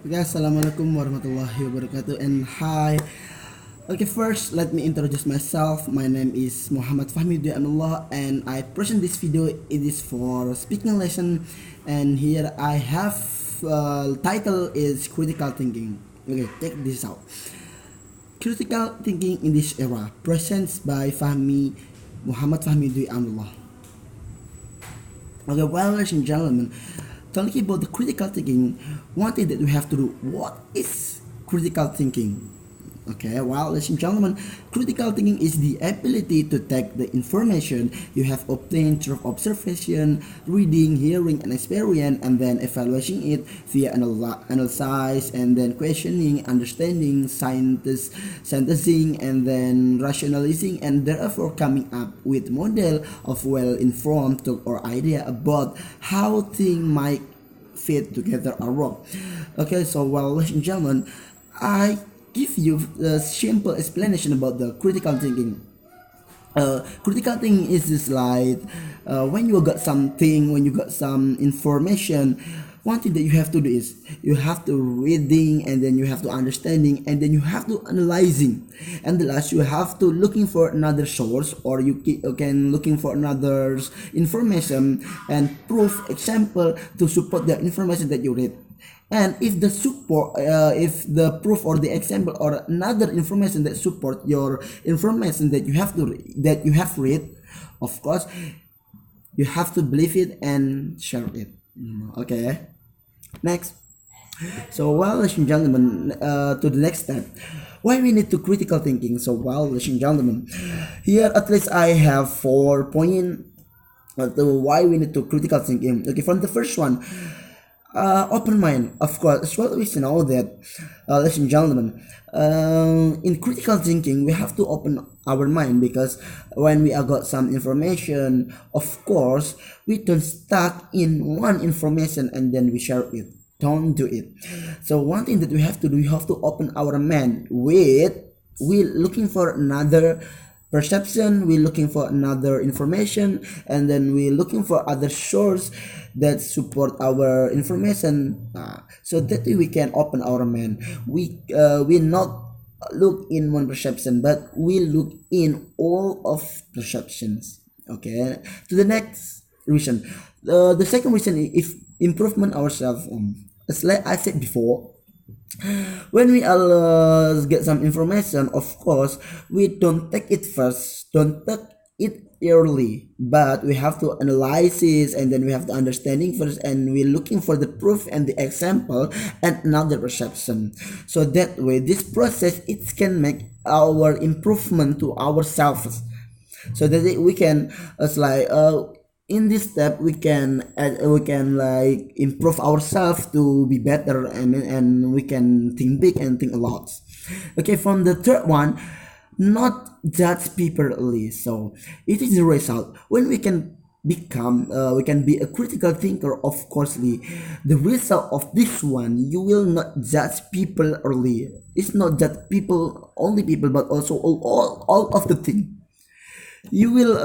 Okay, assalamualaikum warahmatullahi wabarakatuh, and hi. Okay, first let me introduce myself. My name is Muhammad Fahmi Dianullah, and I present this video. It is for speaking lesson, and here I have title is critical thinking. Okay, check this out. Critical thinking in this era, presents by Fahmi Muhammad Fahmi Dianullah. Okay, well, ladies and gentlemen, talking about the critical thinking, one thing that we have to do, what is critical thinking? Okay, well, ladies and gentlemen, critical thinking is the ability to take the information you have obtained through observation, reading, hearing, and experience, and then evaluating it via analysis, and then questioning, understanding, synthesizing, and then rationalizing, and therefore coming up with model of well-informed thought or idea about how things might fit together or work. Okay, so well, ladies and gentlemen, I give you a simple explanation about the critical thinking. Critical thinking is just like when you got something, when you got some information, one thing that you have to do is you have to reading, and then you have to understanding, and then you have to analyzing, and the last you have to looking for another source, or you can looking for another information and proof example to support the information that you read. And if the support if the proof or the example or another information that support your information that you have read, of course you have to believe it and share it. Okay, next. So, well, ladies and gentlemen, to the next step, why we need to critical thinking. So, well, ladies and gentlemen, here at least I have 4 points to why we need to critical thinking. Okay, from the first one, open mind, of course. As well, we know that, ladies and gentlemen, in critical thinking, we have to open our mind, because when we have got some information, of course, we don't stuck in one information and then we share it. Don't do it. So one thing that we have to do, we have to open our mind with we looking for another perception, we're looking for another information, and then we're looking for other source that support our information, so that we can open our mind. We not look in one perception, but we look in all of perceptions. Okay, to the next reason. The second reason is if improvement ourselves. As like I said before, when we get some information, of course we don't take it first, don't take it early, but we have to analyze it, and then we have to understanding first, and we're looking for the proof and the example and another perception. So that way this process it can make our improvement to ourselves, so that we can as like in this step we can like improve ourselves to be better, and we can think big and think a lot. Okay, from the third one, not judge people early. So it is the result when we can become we can be a critical thinker. Of course, the result of this one, you will not judge people early. It's not just people, only people, but also all of the thing. You will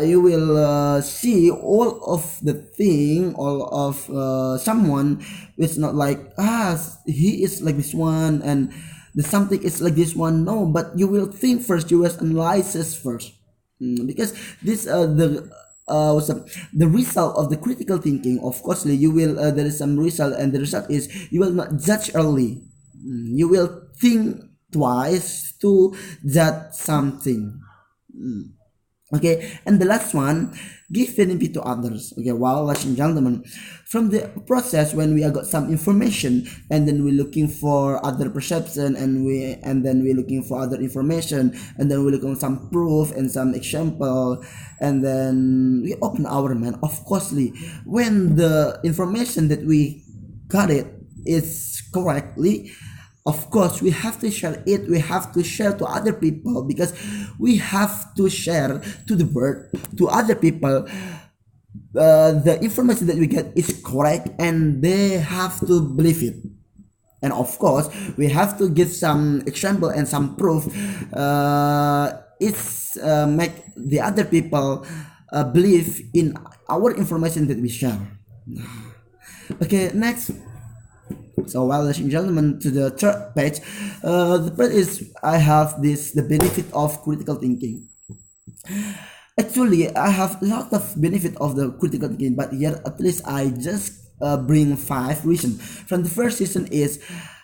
you will see all of the thing, all of someone. It's not like he is like this one and the something is like this one. No, but you will think first, you will analyze this first. Because this what's up, the result of the critical thinking, of course you will there is some result, and the result is you will not judge early. You will think twice to judge something. Okay, and the last one, give benefit to others. Okay, well, ladies and gentlemen, from the process when we have got some information, and then we're looking for other perception, and then we're looking for other information, and then we're looking for some proof and some example, and then we open our mind. Of course, when the information that we got it is correctly, of course we have to share it, we have to share to other people, because we have to share to the world, to other people, the information that we get is correct, and they have to believe it. And of course we have to give some example and some proof. It's make the other people believe in our information that we share. Okay, next. So, well, ladies and gentlemen, to the third page, the part is I have this the benefit of critical thinking. Actually, I have a lot of benefit of the critical thinking, but here at least I just bring five reasons. From the first reason is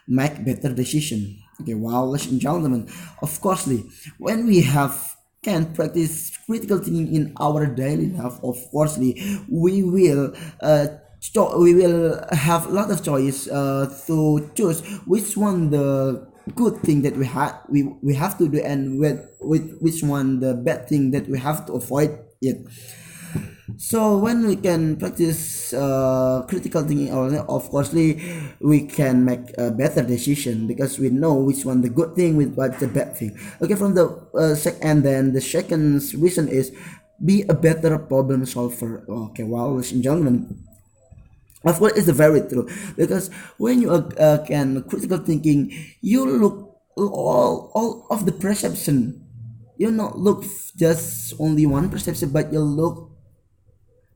make better decision. Okay, well, ladies and gentlemen, of course, when we have can practice critical thinking in our daily life, of course, we will we will have a lot of choice to choose which one the good thing that we have to do, and with which one the bad thing that we have to avoid it. So when we can practice critical thinking, of course we can make a better decision because we know which one the good thing with what's the bad thing. Okay, from the and then the second reason is be a better problem solver. Okay, well, ladies and gentlemen, of course, it's very true because when you can critical thinking, you look all of the perception. You not look just only one perception, but you look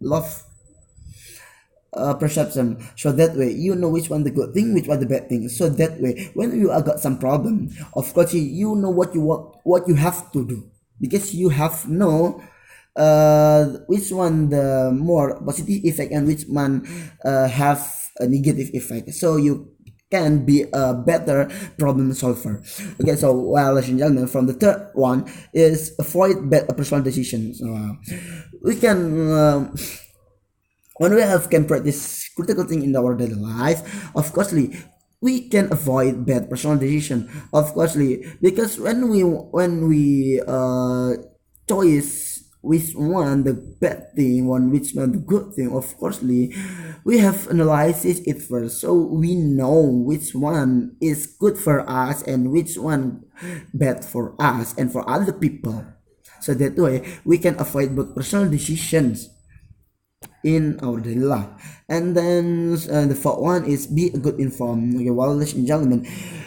love perception. So that way, you know which one the good thing, which one the bad thing. So that way, when you got some problem, of course, you know what you have to do because you have know which one the more positive effect and which one have a negative effect, so you can be a better problem solver. Okay, so well, ladies and gentlemen, from the third one is avoid bad personal decisions. We can when we have can practice critical thinking in our daily life, of course we can avoid bad personal decision, of course because when we choice which one the bad thing, one which one the good thing, of course we have analyzed it first, so we know which one is good for us and which one bad for us and for other people, so that way we can avoid both personal decisions in our daily life. And then the fourth one is be a good informed. Okay, well, ladies and gentlemen,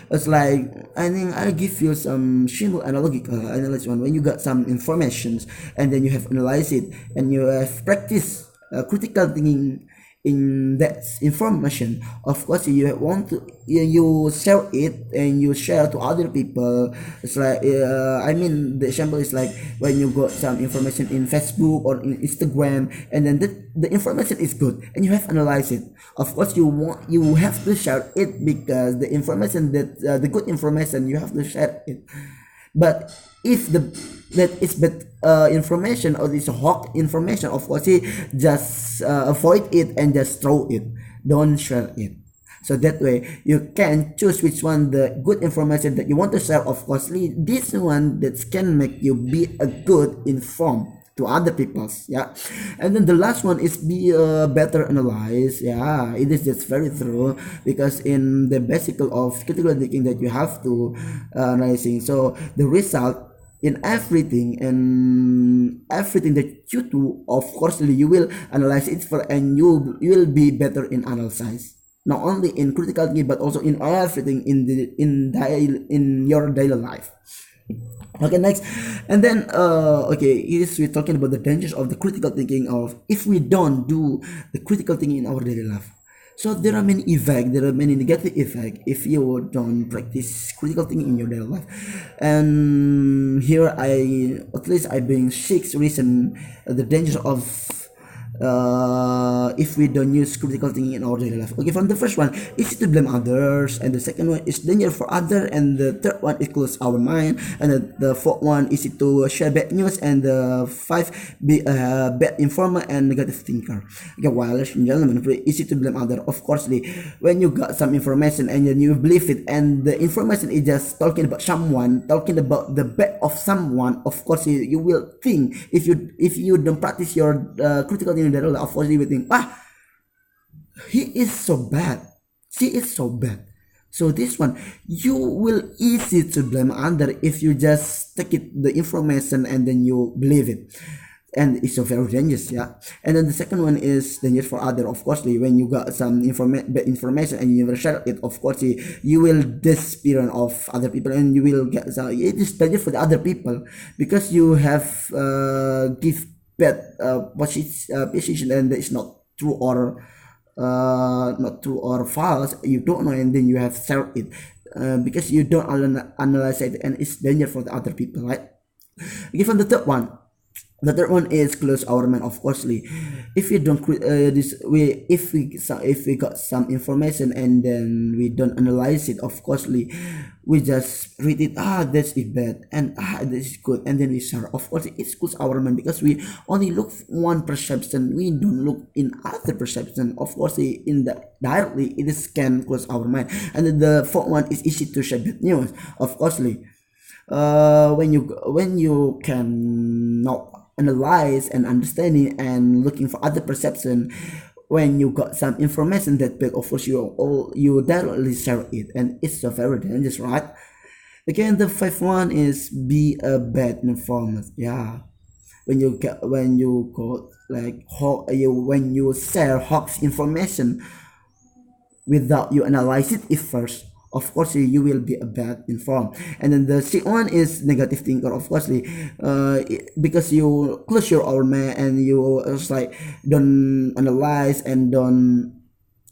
it's like I think I give you some simple analogical analysis one. When you got some informations and then you have analyzed it and you have practiced critical thinking in that information, of course you want to you share it and you share to other people. It's like I mean the example is like when you got some information in Facebook or in Instagram, and then the information is good and you have analyzed it, of course you have to share it because the information that the good information you have to share it. But if the that is bad information or this hawk information, of course just avoid it and just throw it, don't share it. So that way you can choose which one the good information that you want to share. Of course this one that can make you be a good informed to other people's, yeah. And then the last one is be better analyze. Yeah, it is just very true because in the basic of critical thinking that you have to analyzing, so the result in everything and everything that you do, of course you will analyze it for, and you will be better in analyze, not only in critical thinking but also in everything in your daily life. Okay, next. And then okay, is we're talking about the dangers of the critical thinking of if we don't do the critical thinking in our daily life. So there are many effects, there are many negative effects if you don't practice critical thinking in your daily life. And here at least I bring 6 reasons the dangers of if we don't use critical thinking in our daily life. Okay, from the first one is to blame others, and the second one is danger for other, and the third one is close our mind, and the fourth one is to share bad news, and the five be bad informer and negative thinker. Okay, well, ladies and gentlemen, very easy to blame other. Of course when you got some information and then you believe it, and the information is just talking about someone, talking about the bad of someone, of course you will think, if you don't practice your critical thinking, of course you will think, he is so bad, she is so bad. So this one you will easy to blame other if you just take it the information and then you believe it, and it's so very dangerous, yeah. And then the second one is dangerous for other. Of course when you got some bad information and you will share it, of course you will despair of other people, and you will get it is dangerous for the other people because you have give bad position and it's not true or not true or false, you don't know, and then you have shared it, because you don't analyze it, and it's danger for the other people, right? Given the third one is close our mind, of course. If you don't this we if we got some information and then we don't analyze it, of course, we just read it, that's it bad, and this is good, and then we share. Of course, it close our mind because we only look one perception, we don't look in other perception. Of course, in the directly it is can close our mind. And then the fourth one is easy to share bad news, of course. When you can not analyze and understanding and looking for other perception, when you got some information that bad, of course you directly share it, and it's a very dangerous, right? Again, the fifth one is be a bad informant. Yeah, when you go like when you share hoax information without you analyze it if first, of course you will be a bad informed. And then the second one is negative thinker, of course, because you close your own mind and you just like don't analyze and don't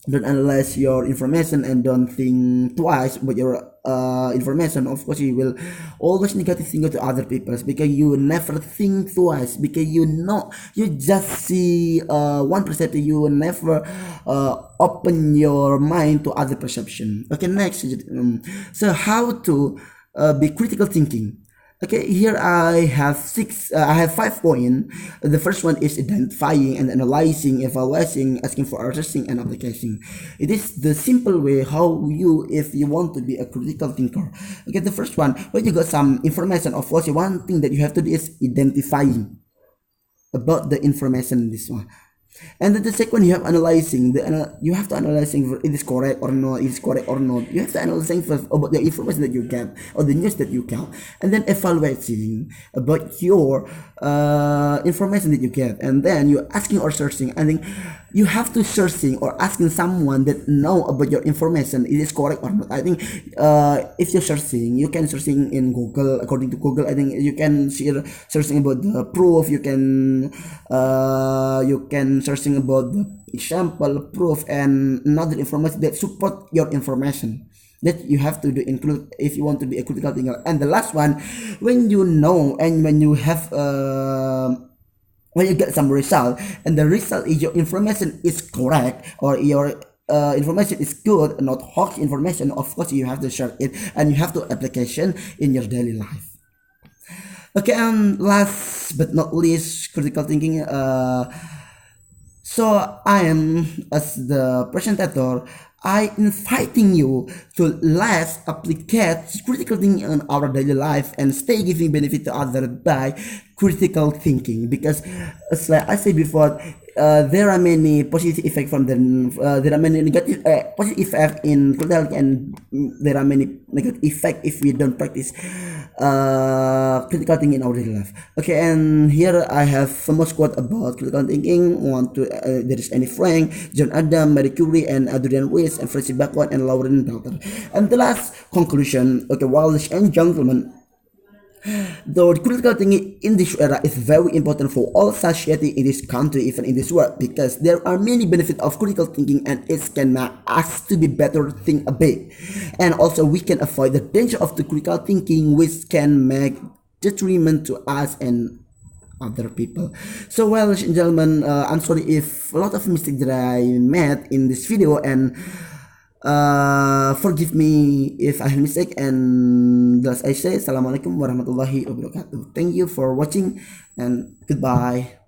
analyze your information and don't think twice about your information. Of course, you will always negative think to other people because you never think twice, because you know you just see one perception, you will never open your mind to other perception. Okay, next, so how to be critical thinking. Okay, here I have 5 points. The first one is identifying and analyzing, evaluating, asking for assessing and application. It is the simple way how if you want to be a critical thinker. Okay, the first one, when you got some information, of course, one thing that you have to do is identifying about the information in this one. And then the second, you have analyzing. You have to analyzing if it is correct or not. It is correct or not. You have to analyzing first about the information that you get or the news that you get, and then evaluating about your information that you get, and then you asking or searching. And then you have to searching or asking someone that know about your information. It is correct or not. I think if you're searching, you can searching in Google. According to Google, I think you can searching about the proof. You can searching about the example, proof, and another information that support your information that you have to do include if you want to be a critical thinker. And the last one, when you know and when you have when you get some result and the result is your information is correct or your information is good, not hoax information, of course you have to share it and you have to application in your daily life. Okay, and last but not least, critical thinking. So I am, as the presenter, I inviting you to let's applicate critical thinking in our daily life and stay giving benefit to others by critical thinking, because as like I said before, there are many positive effects from the there are many negative positive effect in critical, and there are many negative effect if we don't practice critical thinking in our daily life. Okay, and here I have famous quote about critical thinking. There is Anne Frank, John Adam, Marie Curie, and Adrian Weiss, and Francis Bacon, and Lauren Belter. And the last conclusion. Okay, ladies and gentlemen, though critical thinking in this era is very important for all society in this country, even in this world, because there are many benefits of critical thinking and it can make us to be better think a bit. And also we can avoid the danger of the critical thinking which can make detriment to us and other people. So ladies and gentlemen, I'm sorry if a lot of mistakes that I made in this video, and forgive me if I have mistake, and thus I say assalamualaikum warahmatullahi wabarakatuh. Thank you for watching and goodbye.